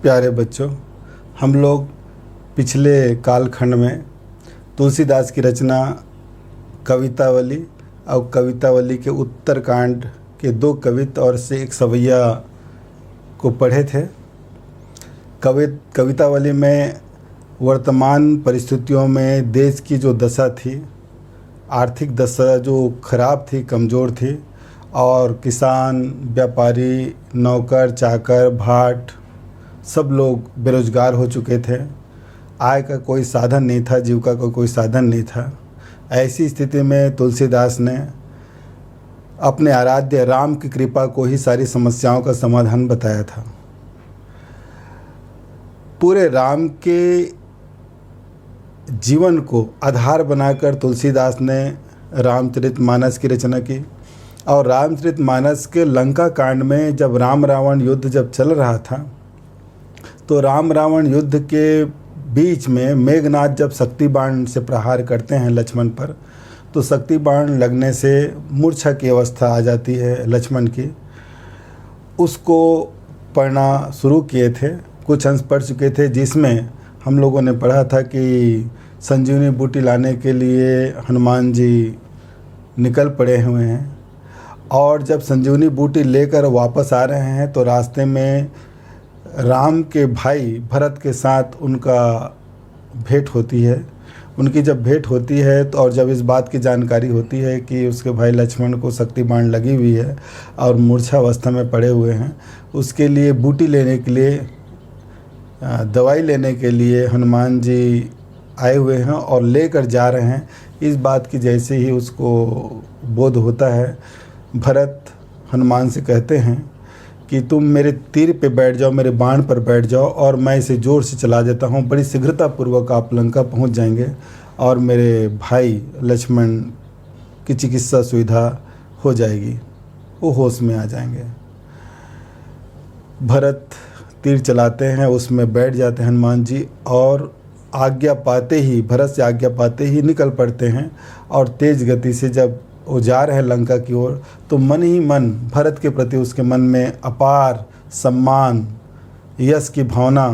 प्यारे बच्चों, हम लोग पिछले कालखंड में तुलसीदास की रचना कवितावली और कवितावली के उत्तरकांड के 2 कविता और से एक सवैया को पढ़े थे। कवितावली में वर्तमान परिस्थितियों में देश की जो दशा थी, आर्थिक दशा जो खराब थी, कमज़ोर थी, और किसान, व्यापारी, नौकर, चाकर, भाट सब लोग बेरोजगार हो चुके थे। आय का कोई साधन नहीं था, जीविका का कोई साधन नहीं था। ऐसी स्थिति में तुलसीदास ने अपने आराध्य राम की कृपा को ही सारी समस्याओं का समाधान बताया था। पूरे राम के जीवन को आधार बनाकर तुलसीदास ने रामचरितमानस की रचना की। और रामचरितमानस के लंका कांड में जब राम रावण युद्ध जब चल रहा था, तो राम रावण युद्ध के बीच में मेघनाथ जब शक्ति बाण से प्रहार करते हैं लक्ष्मण पर, तो शक्ति बाण लगने से मूर्छा की अवस्था आ जाती है लक्ष्मण की। उसको पढ़ना शुरू किए थे, कुछ अंश पढ़ चुके थे, जिसमें हम लोगों ने पढ़ा था कि संजीवनी बूटी लाने के लिए हनुमान जी निकल पड़े हुए हैं। और जब संजीवनी बूटी लेकर वापस आ रहे हैं तो रास्ते में राम के भाई भरत के साथ उनका भेंट होती है। उनकी जब भेंट होती है तो और जब इस बात की जानकारी होती है कि उसके भाई लक्ष्मण को शक्ति बाण लगी हुई है और मूर्छा अवस्था में पड़े हुए हैं, उसके लिए बूटी लेने के लिए, दवाई लेने के लिए हनुमान जी आए हुए हैं और लेकर जा रहे हैं। इस बात की जैसे ही उसको बोध होता है, भरत हनुमान से कहते हैं कि तुम मेरे तीर पे बैठ जाओ, मेरे बाण पर बैठ जाओ और मैं इसे ज़ोर से चला देता हूँ। बड़ी शीघ्रतापूर्वक आप लंका पहुँच जाएंगे और मेरे भाई लक्ष्मण की चिकित्सा सुविधा हो जाएगी, वो होश में आ जाएंगे। भरत तीर चलाते हैं, उसमें बैठ जाते हैं हनुमान जी और आज्ञा पाते ही, भरत से आज्ञा पाते ही निकल पड़ते हैं। और तेज़ गति से जब वो जा रहे हैं लंका की ओर, तो मन ही मन भरत के प्रति उसके मन में अपार सम्मान, यश की भावना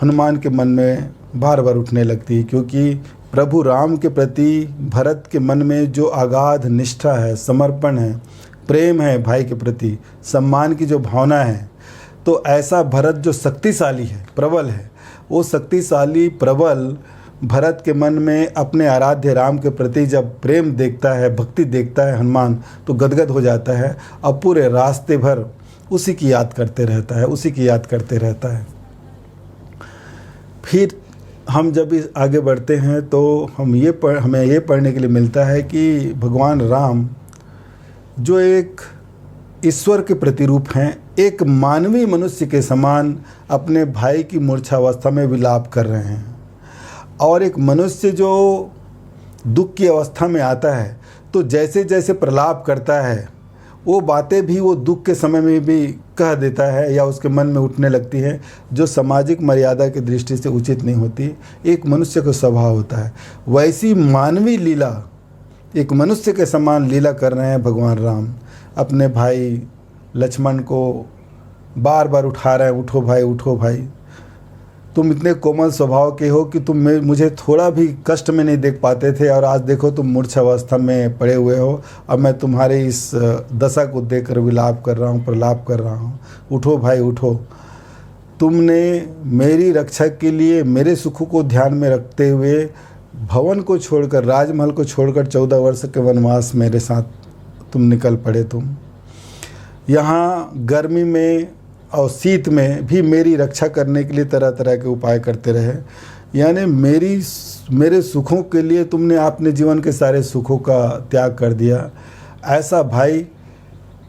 हनुमान के मन में बार बार उठने लगती है, क्योंकि प्रभु राम के प्रति भरत के मन में जो अगाध निष्ठा है, समर्पण है, प्रेम है, भाई के प्रति सम्मान की जो भावना है। तो ऐसा भरत जो शक्तिशाली है, प्रबल है, वो शक्तिशाली प्रबल भरत के मन में अपने आराध्य राम के प्रति जब प्रेम देखता है, भक्ति देखता है हनुमान, तो गदगद हो जाता है। अब पूरे रास्ते भर उसी की याद करते रहता है, उसी की याद करते रहता है। फिर हम जब इस आगे बढ़ते हैं तो हमें ये पढ़ने के लिए मिलता है कि भगवान राम जो एक ईश्वर के प्रतिरूप हैं, एक मानवीय मनुष्य के समान अपने भाई की मूर्छावस्था में विलाप कर रहे हैं। और एक मनुष्य जो दुख की अवस्था में आता है, तो जैसे जैसे प्रलाप करता है, वो बातें भी वो दुख के समय में भी कह देता है या उसके मन में उठने लगती है, जो सामाजिक मर्यादा की दृष्टि से उचित नहीं होती। एक मनुष्य का स्वभाव होता है। वैसी मानवीय लीला एक मनुष्य के समान लीला कर रहे हैं भगवान राम। अपने भाई लक्ष्मण को बार बार उठा रहे हैं, उठो भाई, उठो भाई, तुम इतने कोमल स्वभाव के हो कि तुम मुझे थोड़ा भी कष्ट में नहीं देख पाते थे, और आज देखो तुम मूर्छावस्था में पड़े हुए हो और मैं तुम्हारे इस दशा को देखकर विलाप कर रहा हूँ, प्रलाप कर रहा हूँ। उठो भाई, उठो। तुमने मेरी रक्षा के लिए, मेरे सुखों को ध्यान में रखते हुए भवन को छोड़कर, राजमहल को छोड़कर 14 वर्ष के वनवास मेरे साथ तुम निकल पड़े। तुम यहाँ गर्मी में और शीत में भी मेरी रक्षा करने के लिए तरह तरह के उपाय करते रहे। यानी मेरे सुखों के लिए तुमने अपने जीवन के सारे सुखों का त्याग कर दिया। ऐसा भाई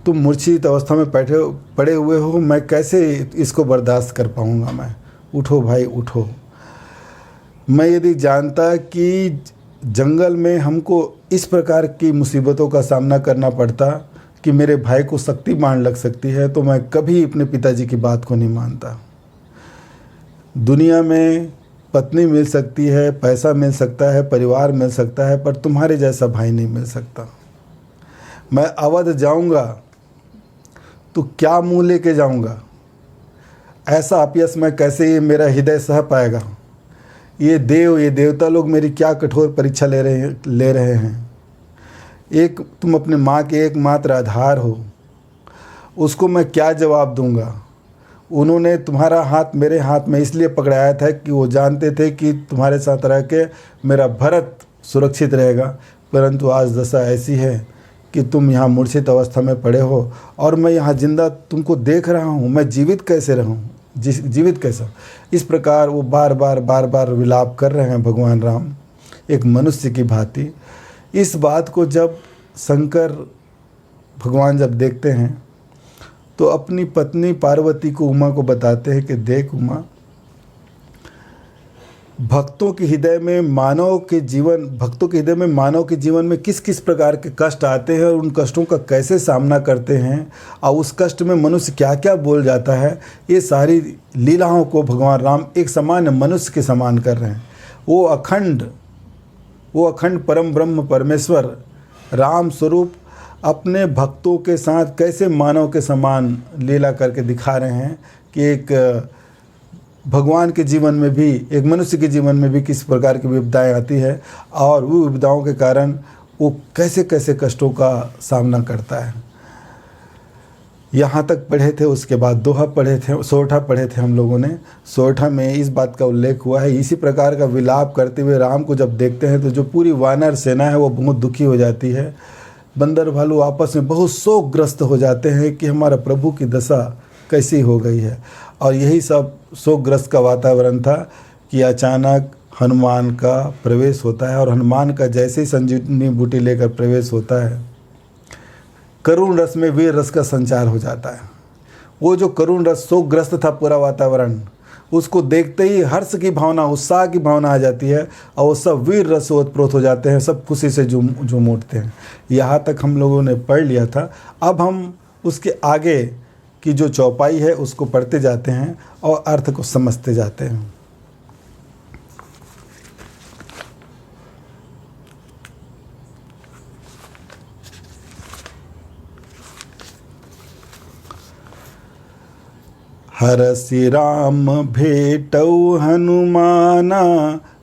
तुम मूर्छित अवस्था में पड़े हुए हो, मैं कैसे इसको बर्दाश्त कर पाऊँगा मैं। उठो भाई, उठो। मैं यदि जानता कि जंगल में हमको इस प्रकार की मुसीबतों का सामना करना पड़ता कि मेरे भाई को शक्ति बाण लग सकती है, तो मैं कभी अपने पिताजी की बात को नहीं मानता। दुनिया में पत्नी मिल सकती है, पैसा मिल सकता है, परिवार मिल सकता है, पर तुम्हारे जैसा भाई नहीं मिल सकता। मैं अवध जाऊंगा तो क्या मुँह लेके जाऊंगा? ऐसा अपयश मैं कैसे ये मेरा हृदय सह पाएगा। ये देवता लोग मेरी क्या कठोर परीक्षा ले रहे हैं। एक तुम अपने माँ के एकमात्र आधार हो, उसको मैं क्या जवाब दूंगा। उन्होंने तुम्हारा हाथ मेरे हाथ में इसलिए पकड़ाया था कि वो जानते थे कि तुम्हारे साथ रह के मेरा भरत सुरक्षित रहेगा, परंतु आज दशा ऐसी है कि तुम यहाँ मूर्छित अवस्था में पड़े हो और मैं यहाँ जिंदा तुमको देख रहा हूँ, मैं जीवित कैसे रहूँ, जीवित कैसा। इस प्रकार वो बार बार विलाप कर रहे हैं भगवान राम एक मनुष्य की भांति। इस बात को जब शंकर भगवान जब देखते हैं तो अपनी पत्नी पार्वती को, उमा को बताते हैं कि देख उमा, भक्तों के हृदय में मानव के जीवन में किस किस प्रकार के कष्ट आते हैं और उन कष्टों का कैसे सामना करते हैं और उस कष्ट में मनुष्य क्या क्या बोल जाता है, ये सारी लीलाओं को भगवान राम एक सामान्य मनुष्य के समान कर रहे हैं। वो अखंड परम ब्रह्म परमेश्वर राम स्वरूप अपने भक्तों के साथ कैसे मानव के समान लीला करके दिखा रहे हैं कि एक भगवान के जीवन में भी, एक मनुष्य के जीवन में भी किस प्रकार की विपदाएं आती है और वो विपदाओं के कारण वो कैसे कैसे कष्टों का सामना करता है। यहाँ तक पढ़े थे, उसके बाद दोहा पढ़े थे, सोरठा पढ़े थे हम लोगों ने। सोरठा में इस बात का उल्लेख हुआ है, इसी प्रकार का विलाप करते हुए राम को जब देखते हैं तो जो पूरी वानर सेना है वो बहुत दुखी हो जाती है। बंदर भालू आपस में बहुत शोकग्रस्त हो जाते हैं कि हमारा प्रभु की दशा कैसी हो गई है। और यही सब शोकग्रस्त का वातावरण था कि अचानक हनुमान का प्रवेश होता है और हनुमान का जैसे ही संजीवनी बूटी लेकर प्रवेश होता है, करुण रस में वीर रस का संचार हो जाता है। वो जो करुण रस, शोकग्रस्त था पूरा वातावरण, उसको देखते ही हर्ष की भावना, उत्साह की भावना आ जाती है और वो सब वीर रस से ओतप्रोत हो जाते हैं, सब खुशी से झूम उठते हैं। यहाँ तक हम लोगों ने पढ़ लिया था। अब हम उसके आगे की जो चौपाई है उसको पढ़ते जाते हैं और अर्थ को समझते जाते हैं। हरसि राम भेटौ हनुमाना,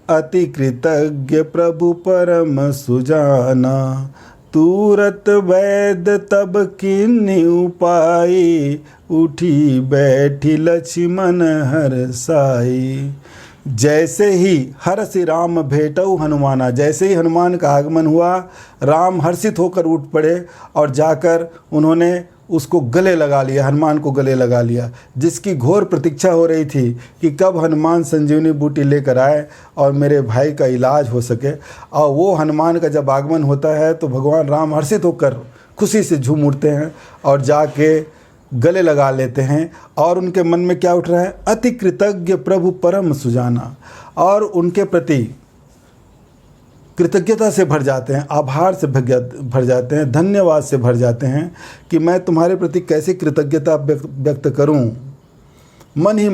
अति कृतज्ञ प्रभु परम सुजाना। तुरत वैद तब कीन्ही उपाई, उठी बैठी लक्ष्मण हरसाई। जैसे ही हरसि राम भेटौ हनुमाना, जैसे ही हनुमान का आगमन हुआ, राम हर्षित होकर उठ पड़े और जाकर उन्होंने उसको गले लगा लिया, हनुमान को गले लगा लिया, जिसकी घोर प्रतीक्षा हो रही थी कि कब हनुमान संजीवनी बूटी लेकर आए और मेरे भाई का इलाज हो सके। और वो हनुमान का जब आगमन होता है तो भगवान राम हर्षित होकर खुशी से झूम उठते हैं और जाके गले लगा लेते हैं। और उनके मन में क्या उठ रहा है? अति कृतज्ञ प्रभु परम सुजाना। और उनके प्रति कृतज्ञता से भर जाते हैं, आभार से भर जाते हैं, धन्यवाद से भर जाते हैं कि मैं तुम्हारे प्रति कैसे कृतज्ञता व्यक्त करूं। मन ही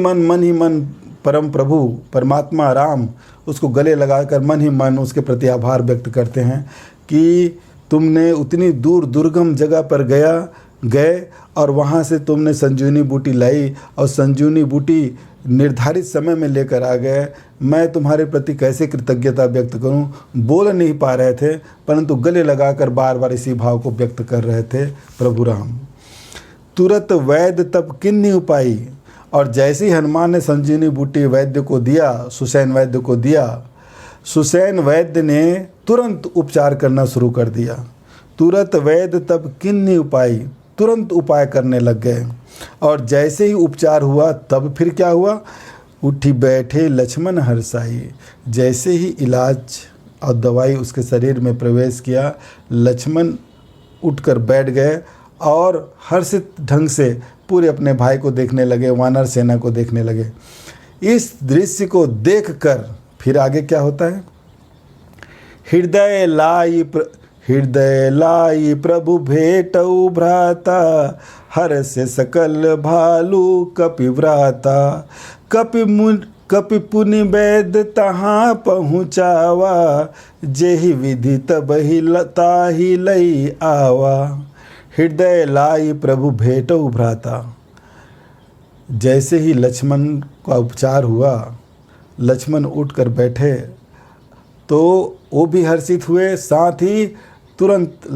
मन परम प्रभु परमात्मा राम उसको गले लगाकर मन ही मन उसके प्रति आभार व्यक्त करते हैं कि तुमने उतनी दूर दुर्गम जगह पर गए और वहाँ से तुमने संजीवनी बूटी लाई और संजीवनी बूटी निर्धारित समय में लेकर आ गए। मैं तुम्हारे प्रति कैसे कृतज्ञता व्यक्त करूं। बोल नहीं पा रहे थे परंतु गले लगाकर बार बार इसी भाव को व्यक्त कर रहे थे प्रभु राम। तुरत वैद्य तब किन्नी उपाई, और जैसे ही हनुमान ने संजीवनी बूटी वैद्य को दिया, सुसैन वैद्य को दिया, सुसैन वैद्य ने तुरंत उपचार करना शुरू कर दिया। तुरत वैद्य तब किन्नी उपाई, तुरंत उपाय करने लग गए। और जैसे ही उपचार हुआ तब फिर क्या हुआ? उठी बैठे लक्ष्मण हरसाई। जैसे ही इलाज और दवाई उसके शरीर में प्रवेश किया, लक्ष्मण उठकर बैठ गए और हर्षित ढंग से पूरे अपने भाई को देखने लगे, वानर सेना को देखने लगे। इस दृश्य को देखकर फिर आगे क्या होता है? हृदय लाई प्रभु भेटौ भ्राता, हर्ष सकल भालू कपिव्राता। कपि पुनि वैद्य तहाँ पहुँचावा, जेहि विधि तबहि ताहि लई आवा। हृदय लाई प्रभु भेटौ भ्राता। जैसे ही लक्ष्मण का उपचार हुआ, लक्ष्मण उठकर बैठे तो वो भी हर्षित हुए। साथ ही तुरंत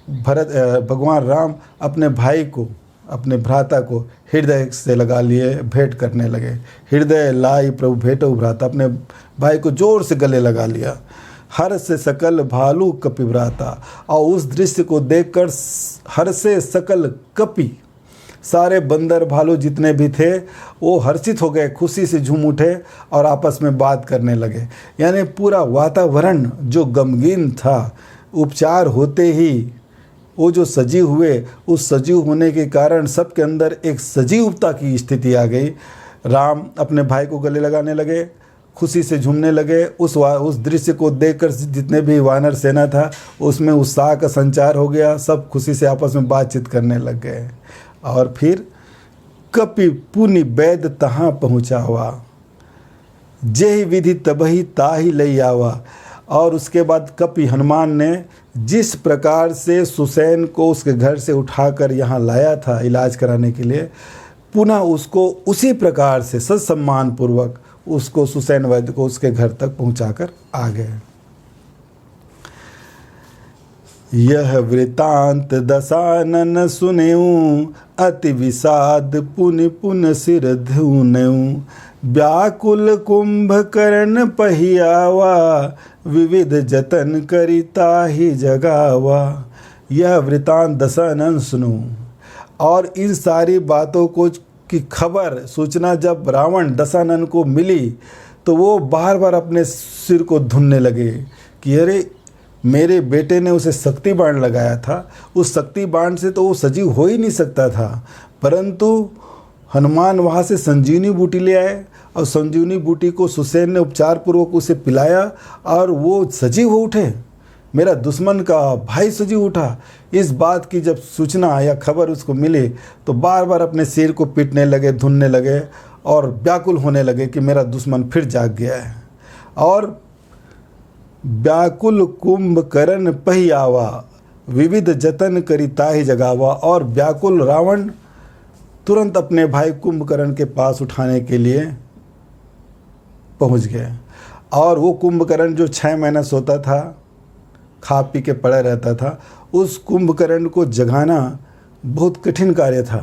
भगवान राम अपने भाई को, अपने भ्राता को हृदय से लगा लिए, भेंट करने लगे। हृदय लाई प्रभु भेटो भ्राता, अपने भाई को जोर से गले लगा लिया। हर से सकल भालू कपि भ्राता, और उस दृश्य को देखकर हर से सकल कपि, सारे बंदर भालू जितने भी थे वो हर्षित हो गए, खुशी से झूम उठे और आपस में बात करने लगे। यानी पूरा वातावरण जो गमगीन था, उपचार होते ही वो जो सजीव हुए, उस सजीव होने के कारण सबके अंदर एक सजीवता की स्थिति आ गई। राम अपने भाई को गले लगाने लगे, खुशी से झूमने लगे। उस दृश्य को देखकर जितने भी वानर सेना था उसमें उत्साह का संचार हो गया, सब खुशी से आपस में बातचीत करने लग गए। और फिर कपि पुनि वैद तहाँ पहुँचा हुआ, जेहि विधि तबहि ताहि लई आवा। और उसके बाद कपि हनुमान ने जिस प्रकार से सुसैन को उसके घर से उठाकर यहाँ लाया था इलाज कराने के लिए, पुनः उसको उसी प्रकार से सत्सम्मान पूर्वक उसको सुसैन वैद्य को उसके घर तक पहुँचाकर आ गए। यह वृतांत दशानन सुनेऊ, अति विषाद पुनि पुन सिर धुनेऊ। व्याकुल कुंभकर्ण पहियावा, विविध जतन करिता ही जगावा। यह वृतांत दशानन सुनो। और इन सारी बातों को की खबर, सूचना जब रावण दशानन को मिली तो वो बार बार अपने सिर को धुनने लगे कि अरे मेरे बेटे ने उसे शक्ति बाण लगाया था, उस शक्ति बाण से तो वो सजीव हो ही नहीं सकता था, परंतु हनुमान वहाँ से संजीवनी बूटी ले आए और संजीवनी बूटी को सुसैन ने उपचार पूर्वक उसे पिलाया और वो सजीव हो उठे। मेरा दुश्मन का भाई सजीव उठा। इस बात की जब सूचना या खबर उसको मिली तो बार बार अपने सिर को पीटने लगे, धुनने लगे और व्याकुल होने लगे कि मेरा दुश्मन फिर जाग गया है। और व्याकुल कुंभकर्ण पहियावा, विविध जतन करी ताहि जगावा। और व्याकुल रावण तुरंत अपने भाई कुंभकर्ण के पास उठाने के लिए पहुंच गए। और वो कुंभकर्ण जो 6 महीना सोता था, खा पी के पड़ा रहता था, उस कुंभकर्ण को जगाना बहुत कठिन कार्य था।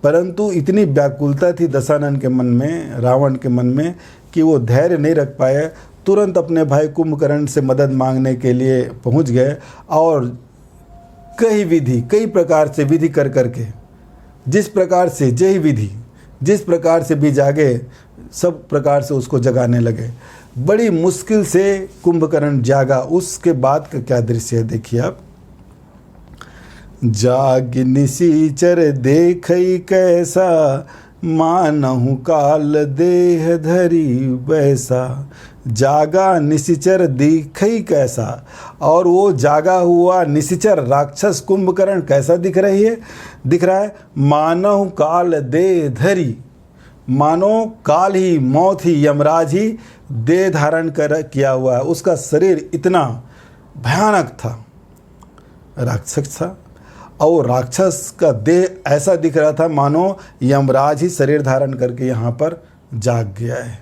परंतु इतनी व्याकुलता थी दशानन के मन में, रावण के मन में, कि वो धैर्य नहीं रख पाए। तुरंत अपने भाई कुंभकर्ण से मदद मांगने के लिए पहुंच गए और कई प्रकार से विधि कर करके, जिस प्रकार से जय विधि, जिस प्रकार से भी जागे, सब प्रकार से उसको जगाने लगे। बड़ी मुश्किल से कुंभकर्ण जागा। उसके बाद का क्या दृश्य है देखिए आप। जाग निसीचर देखई कैसा, मानहु काल देह धरी बैसा। जागा निशिचर दिखई कैसा, और वो जागा हुआ निशिचर राक्षस कुंभकर्ण कैसा दिख रहा है। मानव काल दे धरी, मानो काल ही, मौत ही, यमराज ही देह धारण किया हुआ है। उसका शरीर इतना भयानक था, राक्षस था, और राक्षस का देह ऐसा दिख रहा था मानो यमराज ही शरीर धारण करके यहाँ पर जाग गया है।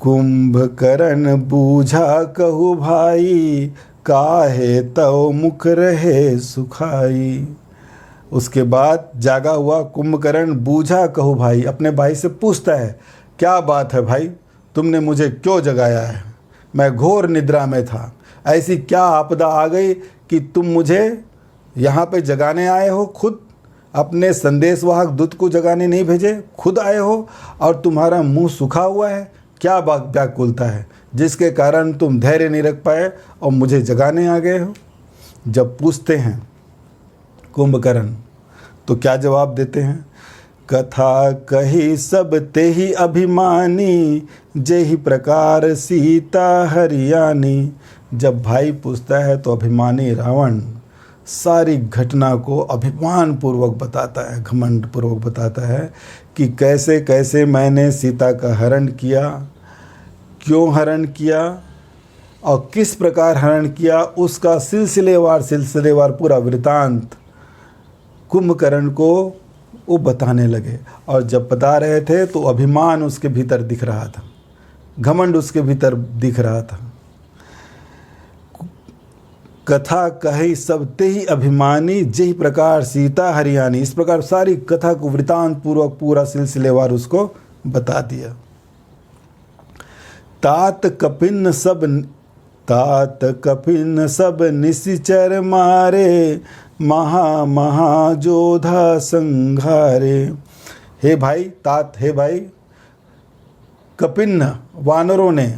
कुंभकर्ण बूझा कहु भाई, काहे तव मुख रहे सुखाई। उसके बाद जागा हुआ कुंभकर्ण बूझा कहु भाई, अपने भाई से पूछता है, क्या बात है भाई, तुमने मुझे क्यों जगाया है? मैं घोर निद्रा में था, ऐसी क्या आपदा आ गई कि तुम मुझे यहाँ पे जगाने आए हो? खुद अपने संदेशवाहक दूत को जगाने नहीं भेजे, खुद आए हो, और तुम्हारा मुंह सूखा हुआ है। क्या व्याकुलता है जिसके कारण तुम धैर्य नहीं रख पाए और मुझे जगाने आ गए हो? जब पूछते हैं कुंभकर्ण तो क्या जवाब देते हैं? कथा कही सब तेहि अभिमानी, जेहि प्रकार सीता हरियाणी। जब भाई पूछता है तो अभिमानी रावण सारी घटना को अभिमान पूर्वक बताता है, घमंड पूर्वक बताता है कि कैसे कैसे मैंने सीता का हरण किया, क्यों हरण किया और किस प्रकार हरण किया, उसका सिलसिलेवार पूरा वृतांत कुंभकर्ण को वो बताने लगे। और जब बता रहे थे तो अभिमान उसके भीतर दिख रहा था, घमंड उसके भीतर दिख रहा था। कथा कही सब ते ही अभिमानी, जेहि प्रकार सीता हरियाणी। इस प्रकार सारी कथा को वृतांत पूर्वक पूरा सिलसिलेवार उसको बता दिया। तात कपिन सब निशिचर मारे, महा जोधा संघारे। हे भाई तात, हे भाई कपिन वानरों ने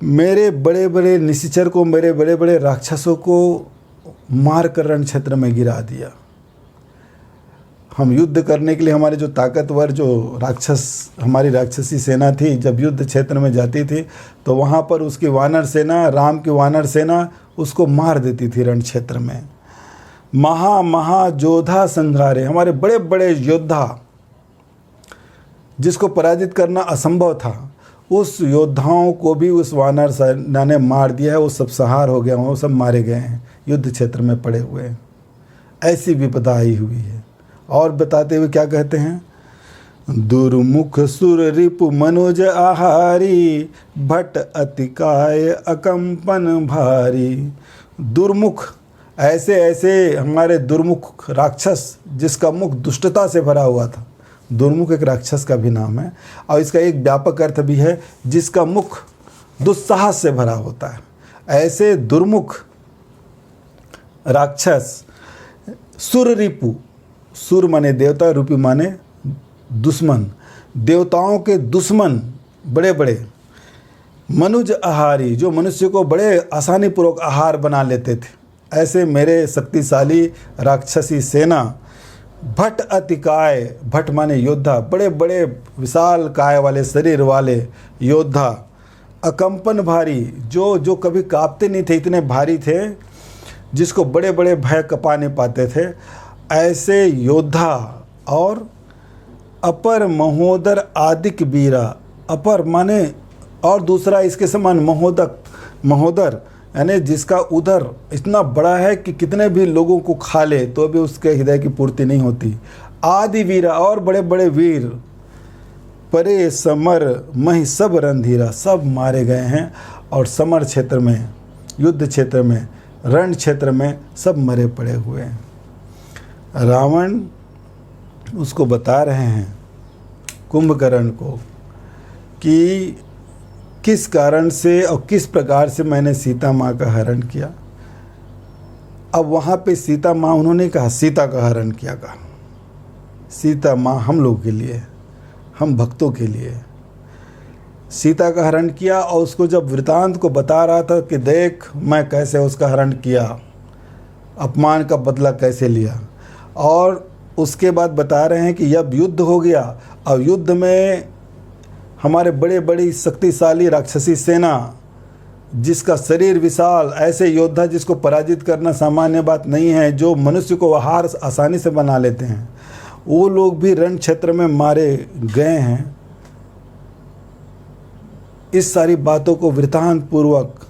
मेरे बड़े बड़े निशिचर को, मेरे बड़े बड़े राक्षसों को मार कर रण क्षेत्र में गिरा दिया। हम युद्ध करने के लिए हमारे जो ताकतवर जो राक्षस, हमारी राक्षसी सेना थी, जब युद्ध क्षेत्र में जाती थी तो वहाँ पर उसकी वानर सेना, राम की वानर सेना उसको मार देती थी रण क्षेत्र में। महा जोधा संघारे, हमारे बड़े बड़े योद्धा जिसको पराजित करना असंभव था, उस योद्धाओं को भी उस वानर सेना ने मार दिया है। वो सब सहार हो गए, वो सब मारे गए हैं, युद्ध क्षेत्र में पड़े हुए हैं। ऐसी विपदा आई हुई है। और बताते हुए क्या कहते हैं, दुर्मुख सुर रिपु मनोज आहारी, भट अतिकाय अकंपन भारी। दुर्मुख, ऐसे ऐसे हमारे दुर्मुख राक्षस जिसका मुख दुष्टता से भरा हुआ था। दुर्मुख एक राक्षस का भी नाम है और इसका एक व्यापक अर्थ भी है जिसका मुख दुस्साहस से भरा होता है। ऐसे दुर्मुख राक्षस सुर रिपु, सुर माने देवता, रूपी माने दुश्मन, देवताओं के दुश्मन बड़े बड़े, मनुज आहारी, जो मनुष्य को बड़े आसानी पूर्वक आहार बना लेते थे, ऐसे मेरे शक्तिशाली राक्षसी सेना, भट अतिकाय, भट माने योद्धा, बड़े बड़े विशाल काय वाले शरीर वाले योद्धा, अकंपन भारी, जो कभी कांपते नहीं थे, इतने भारी थे जिसको बड़े बड़े भय कपा नहीं पाते थे, ऐसे योद्धा। और अपर महोदर आदिक बीरा, अपर माने और दूसरा इसके समान महोदक, महोदर यानी जिसका उदर इतना बड़ा है कि कितने भी लोगों को खा ले तो भी उसके हृदय की पूर्ति नहीं होती। आदि वीरा, और बड़े बड़े वीर, परे समर मही सब रणधीरा, सब मारे गए हैं। और समर क्षेत्र में, युद्ध क्षेत्र में, रण क्षेत्र में सब मरे पड़े हुए हैं। रावण उसको बता रहे हैं कुंभकर्ण को कि किस कारण से और किस प्रकार से मैंने सीता माँ का हरण किया। अब वहाँ पे सीता माँ, उन्होंने कहा सीता का हरण किया, कहा सीता माँ हम लोग के लिए, हम भक्तों के लिए सीता का हरण किया। और उसको जब वृतांत को बता रहा था कि देख मैं कैसे उसका हरण किया, अपमान का बदला कैसे लिया, और उसके बाद बता रहे हैं कि जब युद्ध हो गया और युद्ध में हमारे बड़े बड़ी शक्तिशाली राक्षसी सेना, जिसका शरीर विशाल, ऐसे योद्धा जिसको पराजित करना सामान्य बात नहीं है, जो मनुष्य को आहार आसानी से बना लेते हैं, वो लोग भी रण क्षेत्र में मारे गए हैं। इस सारी बातों को वृतांत पूर्वक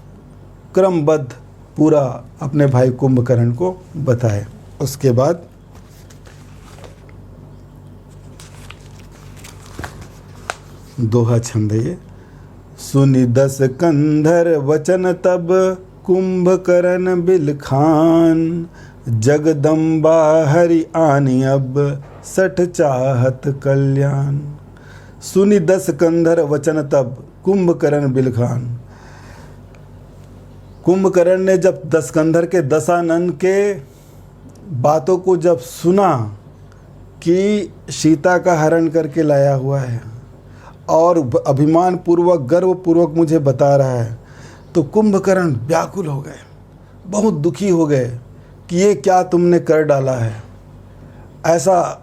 क्रमबद्ध पूरा अपने भाई कुंभकर्ण को बताए। उसके बाद दोहा छंद ये, सुनि दस कंधर वचन तब, कुंभकर्ण बिलखान, जगदम्बा हरि आनी अब, सठ चाहत कल्याण। सुनि दस कंधर वचन तब, कुंभकर्ण बिलखान। कुंभकर्ण ने जब दस कंधर के दशानन के बातों को जब सुना कि सीता का हरण करके लाया हुआ है और अभिमान पूर्वक, गर्व पूर्वक मुझे बता रहा है, तो कुंभकर्ण व्याकुल हो गए, बहुत दुखी हो गए कि ये क्या तुमने कर डाला है, ऐसा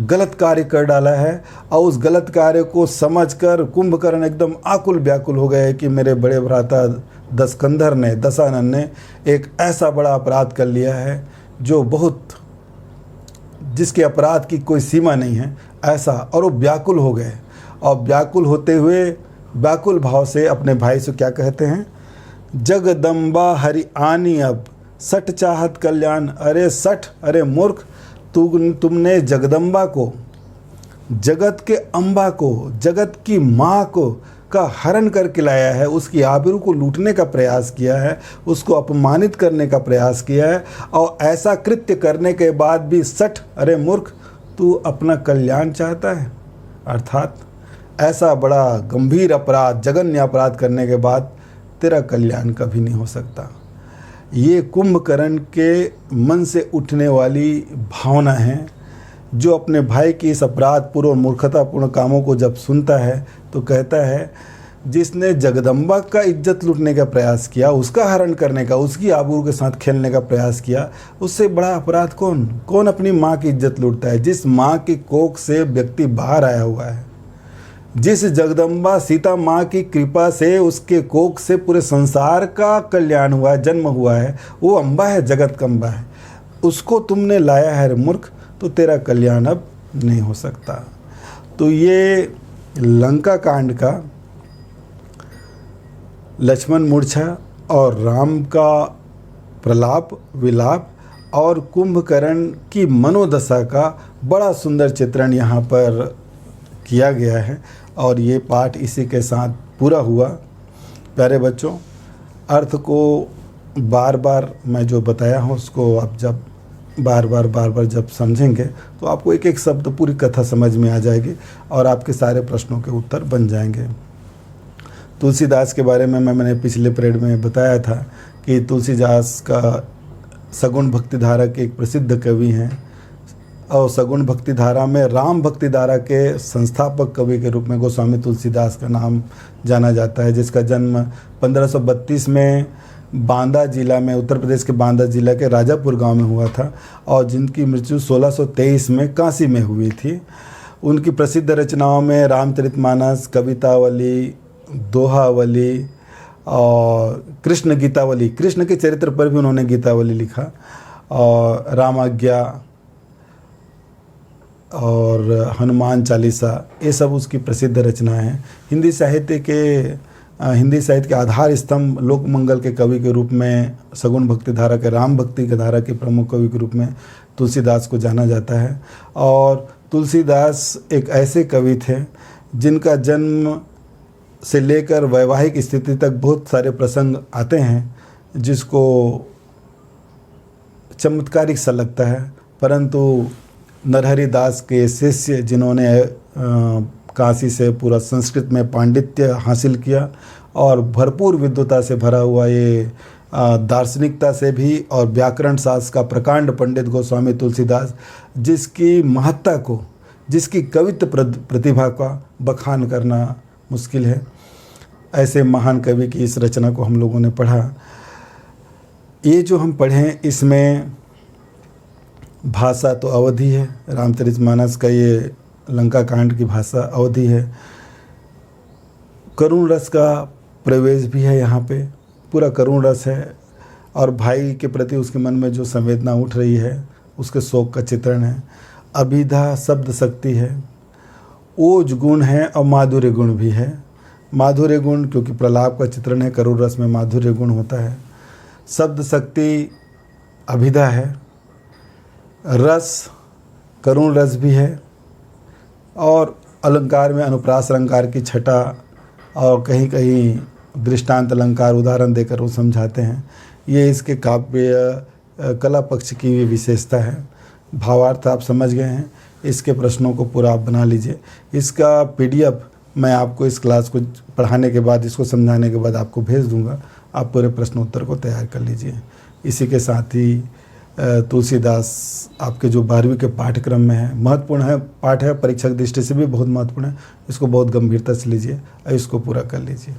गलत कार्य कर डाला है। और उस गलत कार्य को समझकर कुंभकर्ण एकदम आकुल व्याकुल हो गए कि मेरे बड़े भ्राता दशकंधर ने, दशानन ने एक ऐसा बड़ा अपराध कर लिया है जो बहुत, जिसके अपराध की कोई सीमा नहीं है, ऐसा। और वो व्याकुल हो गए और व्याकुल होते हुए व्याकुल भाव से अपने भाई से क्या कहते हैं, जगदम्बा हरि आनी अब, सठ चाहत कल्याण। अरे सठ, अरे मूर्ख, तुमने जगदम्बा को, जगत के अम्बा को, जगत की माँ को का हरण करके लाया है, उसकी आबरू को लूटने का प्रयास किया है, उसको अपमानित करने का प्रयास किया है। और ऐसा कृत्य करने के बाद भी सठ, अरे मूर्ख, तू अपना कल्याण चाहता है। अर्थात ऐसा बड़ा गंभीर अपराध, जघन्य अपराध करने के बाद तेरा कल्याण कभी नहीं हो सकता। ये कुंभकर्ण के मन से उठने वाली भावना है, जो अपने भाई की इस अपराधपूर्ण और मूर्खतापूर्ण कामों को जब सुनता है तो कहता है, जिसने जगदम्बा का इज्जत लूटने का प्रयास किया, उसका हरण करने का, उसकी आबरू के साथ खेलने का प्रयास किया, उससे बड़ा अपराध कौन अपनी माँ की इज्जत लूटता है? जिस माँ की कोख से व्यक्ति बाहर आया हुआ है, जिस जगदम्बा सीता माँ की कृपा से, उसके कोख से पूरे संसार का कल्याण हुआ है, जन्म हुआ है, वो अम्बा है, जगत का अम्बा है, उसको तुमने लाया है रे मूर्ख, तो तेरा कल्याण अब नहीं हो सकता। तो ये लंका कांड का लक्ष्मण मूर्छा और राम का प्रलाप विलाप और कुंभकर्ण की मनोदशा का बड़ा सुंदर चित्रण यहाँ पर किया गया है। और ये पाठ इसी के साथ पूरा हुआ। प्यारे बच्चों, अर्थ को बार बार मैं जो बताया हूँ उसको आप जब बार बार जब समझेंगे तो आपको एक एक शब्द पूरी कथा समझ में आ जाएगी और आपके सारे प्रश्नों के उत्तर बन जाएंगे। तुलसीदास के बारे में मैंने पिछले पीरियड में बताया था कि तुलसीदास का सगुण भक्तिधारा के एक प्रसिद्ध कवि हैं और सगुण भक्तिधारा में राम भक्तिधारा के संस्थापक कवि के रूप में गोस्वामी तुलसीदास का नाम जाना जाता है, जिसका जन्म 1532 में बांदा जिला में, उत्तर प्रदेश के बांदा जिला के राजापुर गांव में हुआ था और जिनकी मृत्यु 1623 में काशी में हुई थी। उनकी प्रसिद्ध रचनाओं में रामचरितमानस, कवितावली, दोहावली और कृष्ण गीतावली, कृष्ण के चरित्र पर भी उन्होंने गीतावली लिखा, और रामाज्ञा और हनुमान चालीसा, ये सब उसकी प्रसिद्ध रचनाएं हैं। हिंदी साहित्य के आधार स्तंभ लोकमंगल के कवि के रूप में, सगुण भक्ति धारा के, राम भक्ति के धारा के प्रमुख कवि के रूप में तुलसीदास को जाना जाता है। और तुलसीदास एक ऐसे कवि थे जिनका जन्म से लेकर वैवाहिक स्थिति तक बहुत सारे प्रसंग आते हैं जिसको चमत्कारिक सा लगता है, परंतु नरहरि दास के शिष्य जिन्होंने काशी से पूरा संस्कृत में पांडित्य हासिल किया और भरपूर विद्वता से भरा हुआ ये दार्शनिकता से भी और व्याकरण शास्त्र का प्रकांड पंडित गोस्वामी तुलसीदास, जिसकी महत्ता को, जिसकी कवित्व प्रतिभा का बखान करना मुश्किल है, ऐसे महान कवि की इस रचना को हम लोगों ने पढ़ा। ये जो हम पढ़ें इसमें भाषा तो अवधी है, रामचरितमानस का ये लंका कांड की भाषा अवधी है। करुण रस का प्रवेश भी है यहाँ पे, पूरा करुण रस है और भाई के प्रति उसके मन में जो संवेदना उठ रही है उसके शोक का चित्रण है। अभिधा शब्द शक्ति है, ओज गुण है और माधुर्य गुण भी है। माधुर्य गुण क्योंकि प्रलाप का चित्रण है, करुण रस में माधुर्य गुण होता है। शब्द शक्ति अभिधा है, रस करुण रस भी है और अलंकार में अनुप्रास अलंकार की छटा और कहीं कहीं दृष्टांत अलंकार उदाहरण देकर वो समझाते हैं। ये इसके काव्य कला पक्ष की विशेषता है। भावार्थ आप समझ गए हैं, इसके प्रश्नों को पूरा आप बना लीजिए। इसका PDF मैं आपको इस क्लास को पढ़ाने के बाद, इसको समझाने के बाद आपको भेज दूंगा, आप पूरे प्रश्न उत्तर को तैयार कर लीजिए। इसी के साथ ही तुलसीदास आपके जो 12वीं के पाठ्यक्रम में है, महत्वपूर्ण है पाठ है, परीक्षा की दृष्टि से भी बहुत महत्वपूर्ण है, इसको बहुत गंभीरता से लीजिए और इसको पूरा कर लीजिए।